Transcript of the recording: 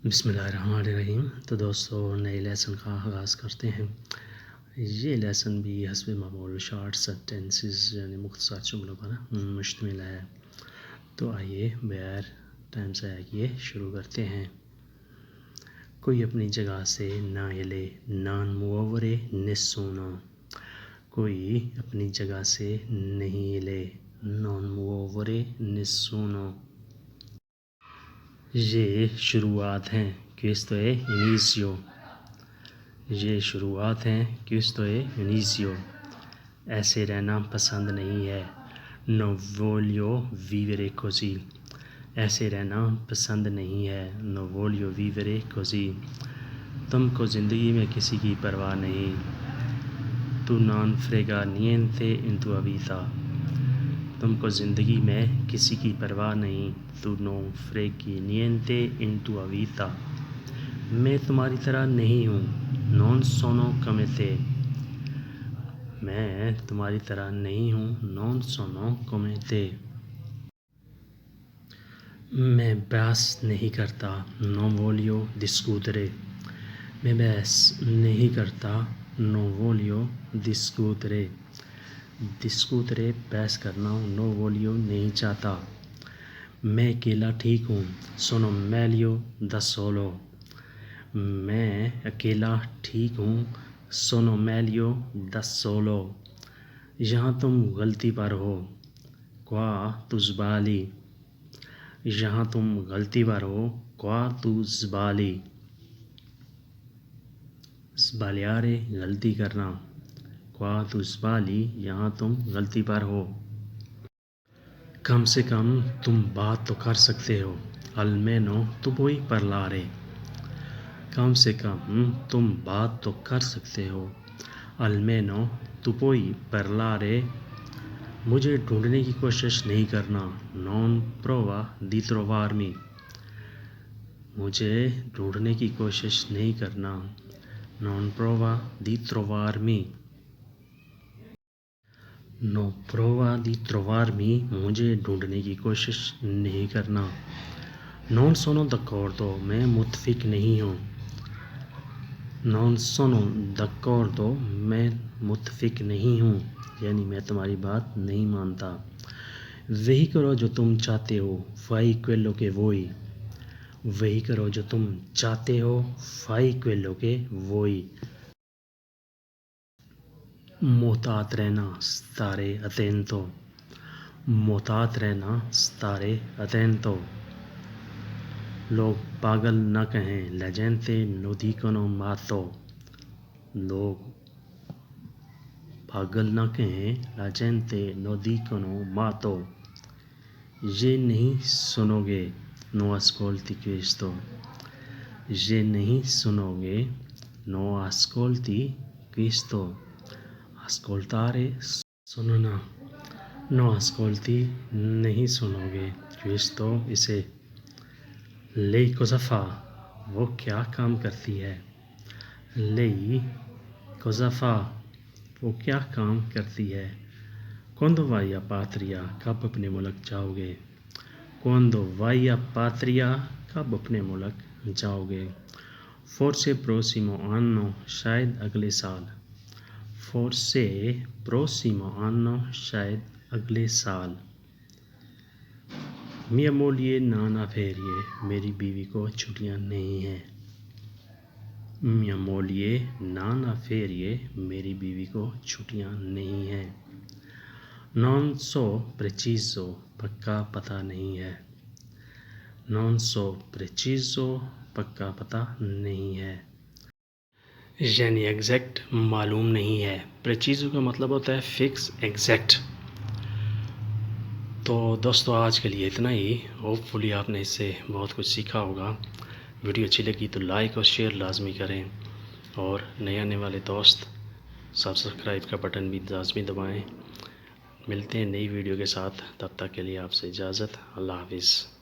بسم اللہ الرحمن الرحیم۔ تو دوستو نئے لیسن کا آغاز کرتے ہیں۔ یہ لیسن بھی حسب معمول شارٹ سینٹنسز یعنی مختصر جملوں پر مشتمل ہے۔ تو آئیے بغیر ٹائم ضائع کیے شروع کرتے ہیں۔ کوئی اپنی جگہ سے نہ ہلے، نان موورے نسونو۔ کوئی اپنی جگہ سے نہیں ہلے، نان موورے نسونو۔ یہ شروعات ہیں، questo è inizio۔ یہ شروعات ہیں، questo è inizio۔ ایسے رہنا پسند نہیں ہے، non voglio vivere così۔ ایسے رہنا پسند نہیں ہے، non voglio vivere così۔ تم کو زندگی میں کسی کی پرواہ نہیں، tu non frega niente in tua vita۔ تم کو زندگی میں کسی کی پرواہ نہیں، tu non freghi niente in tua vita۔ میں تمہاری طرح نہیں ہوں، non sono come te۔ میں تمہاری طرح نہیں ہوں، non sono come te۔ میں بحث نہیں کرتا، non voglio discutere۔ میں بحث نہیں کرتا، non voglio discutere۔ discutere بحث کرنا، non voglio نہیں چاہتا۔ میں اکیلا ٹھیک ہوں، sono meglio da solo۔ میں اکیلا ٹھیک ہوں، sono meglio da solo۔ یہاں تم غلطی پر ہو، qua tu sbagli۔ یہاں تم غلطی پر ہو، qua tu sbagli۔ sbagliare غلطی کرنا، qua tu sbagli، یہاں تم غلطی پر ہو۔ کم سے کم تم بات تو کر سکتے ہو، almeno tu puoi parlare۔ کم سے کم تم بات تو کر سکتے ہو، almeno tu puoi parlare۔ مجھے ڈھونڈنے کی کوشش نہیں کرنا، non prova di trovarmi۔ مجھے ڈھونڈنے کی کوشش نہیں کرنا، non prova di trovarmi۔ non prova di trovarmi، مجھے ڈھونڈنے کی کوشش نہیں کرنا۔ non sono d'accordo، میں متفق نہیں ہوں، non sono d'accordo، میں متفق نہیں ہوں، یعنی میں تمہاری بات نہیں مانتا۔ وہی کرو جو تم چاہتے ہو، fai quello che vuoi۔ وہی کرو جو تم چاہتے ہو، fai quello che vuoi۔ محتاط رہنا، stare attento۔ محتاط رہنا، stare attento۔ لوگ پاگل نہ کہیں، la gente lo dicono matto۔ لوگ پاگل نہ کہیں، la gente lo dicono matto۔ یہ نہیں سنو گے، no ascolti questo۔ یہ نہیں سنو گے، no ascolti questo۔ ascoltare سننا، no ascolti نہیں سنو گے، questo اسے۔ lei cosa fa، وہ کیا کام کرتی ہے، lei cosa fa، وہ کیا کام کرتی ہے۔ quando vai a patria، کب اپنے ملک جاؤ گے، quando vai a patria، کب اپنے ملک جاؤ گے۔ forse prossimo anno، شاید اگلے سال، forse prossimo anno، شاید اگلے سال۔ mia moglie non ha ferie، میری بیوی کو چھٹیاں نہیں ہیں، mia moglie non ha ferie، میری بیوی کو چھٹیاں نہیں ہیں۔ non so preciso، پکا پتہ نہیں ہے، non so preciso، پکا پتہ نہیں ہے، یعنی ایگزیکٹ معلوم نہیں ہے۔ preciso کا مطلب ہوتا ہے فکس، ایگزیکٹ۔ تو دوستو آج کے لیے اتنا ہی، ہوپ فلی آپ نے اس سے بہت کچھ سیکھا ہوگا۔ ویڈیو اچھی لگی تو لائک اور شیئر لازمی کریں، اور نئے آنے والے دوست سبسکرائب کا بٹن بھی لازمی دبائیں۔ ملتے ہیں نئی ویڈیو کے ساتھ، تب تک کے لیے آپ سے اجازت، اللہ حافظ۔